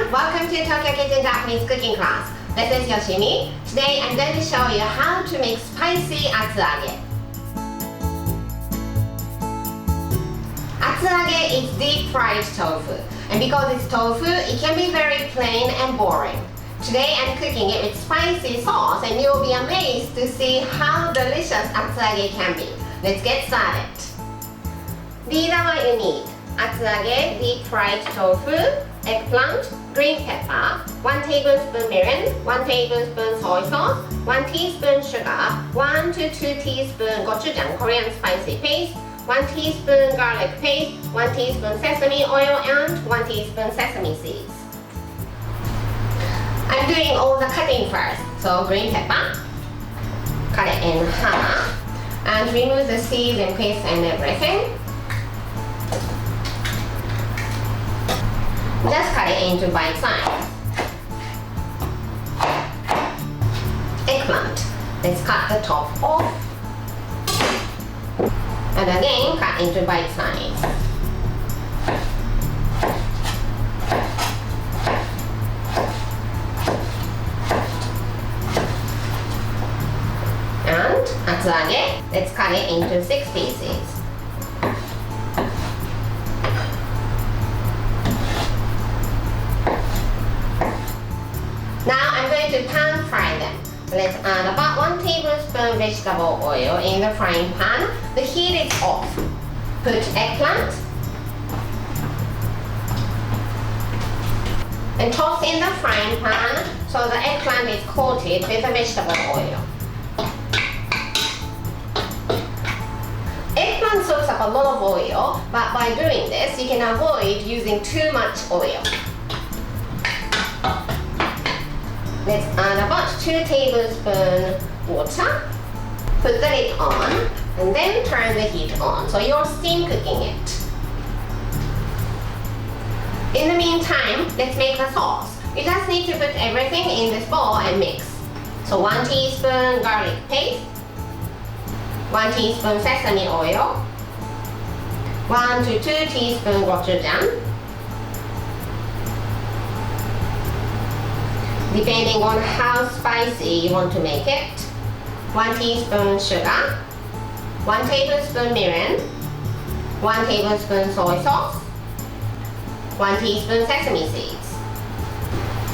everyone! Welcome to Tokyo Kitchen Japanese cooking class. This is Yoshimi. Today I'm going to show you how to make spicy atsuage. Atsuage is deep fried tofu. And because it's tofu, it can be very plain and boring. Today I'm cooking it with spicy sauce and you'll be amazed to see how delicious atsuage can be. Let's get started. These are what you need. Atsuage, deep fried tofu, eggplant, green pepper, 1 tablespoon mirin, 1 tablespoon soy sauce, 1 teaspoon sugar, 1 to 2 teaspoon gochujang Korean spicy paste, 1 teaspoon garlic paste, 1 teaspoon sesame oil, and 1 teaspoon sesame seeds. I'm doing all the cutting first. So green pepper, cut it in half, and remove the seeds and paste and everything. Just cut it into bite size. Eggplant. Let's cut the top off. And again, cut into bite size. And atsuage, let's cut it into 6 pieces. Now I'm going to pan fry them. Let's add about 1 tablespoon vegetable oil in the frying pan. The heat is off. Put eggplant and toss in the frying pan so the eggplant is coated with the vegetable oil. Eggplant soaks up a lot of oil, but by doing this you can avoid using too much oil. Let's add about 2 tablespoons water. Put the lid on and then turn the heat on. So you're steam cooking it. In the meantime, let's make the sauce. You just need to put everything in this bowl and mix. So 1 teaspoon garlic paste, 1 teaspoon sesame oil, 1 to 2 teaspoons gochujang, depending on how spicy you want to make it, 1 teaspoon sugar, 1 tablespoon mirin, 1 tablespoon soy sauce, 1 teaspoon sesame seeds.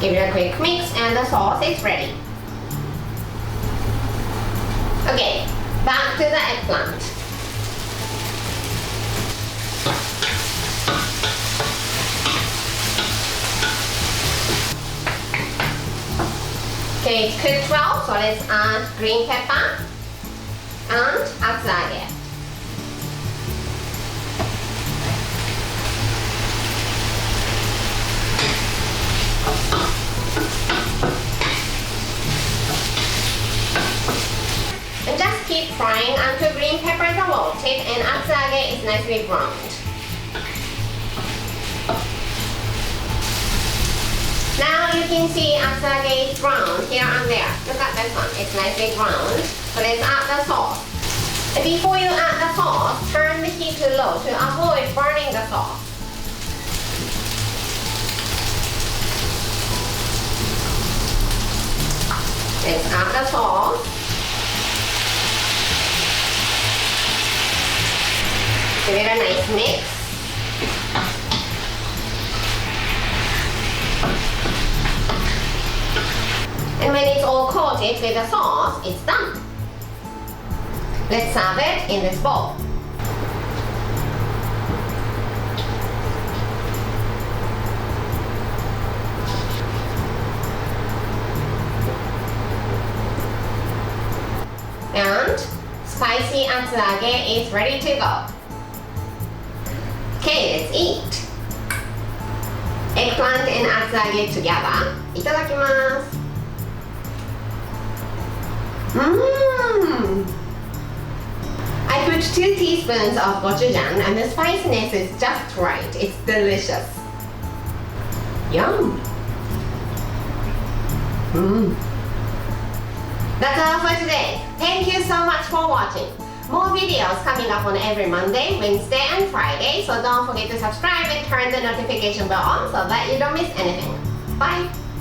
Give it a quick mix and the sauce is ready. Okay, back to the eggplant. Okay, it's cooked well, so let's add green pepper and atsuage. And just keep frying until green peppers are wilted and atsuage is nicely browned. Now you can see atsuage is brown here and there. Look at this one, it's nicely browned. So let's add the sauce. And before you add the sauce, turn the heat to low to avoid burning the sauce. Let's add the sauce. Give it a nice mix. And when it's all coated with the sauce, it's done. Let's serve it in this bowl. And spicy atsuage is ready to go. Okay, let's eat. Eggplant and atsuage together. いただきます。I put 2 teaspoons of gochujang and the spiciness is just right. It's delicious. Yum. That's all for today. Thank you so much for watching. More videos coming up on every Monday, Wednesday, and Friday, so don't forget to subscribe and turn the notification bell on so that you don't miss anything. Bye!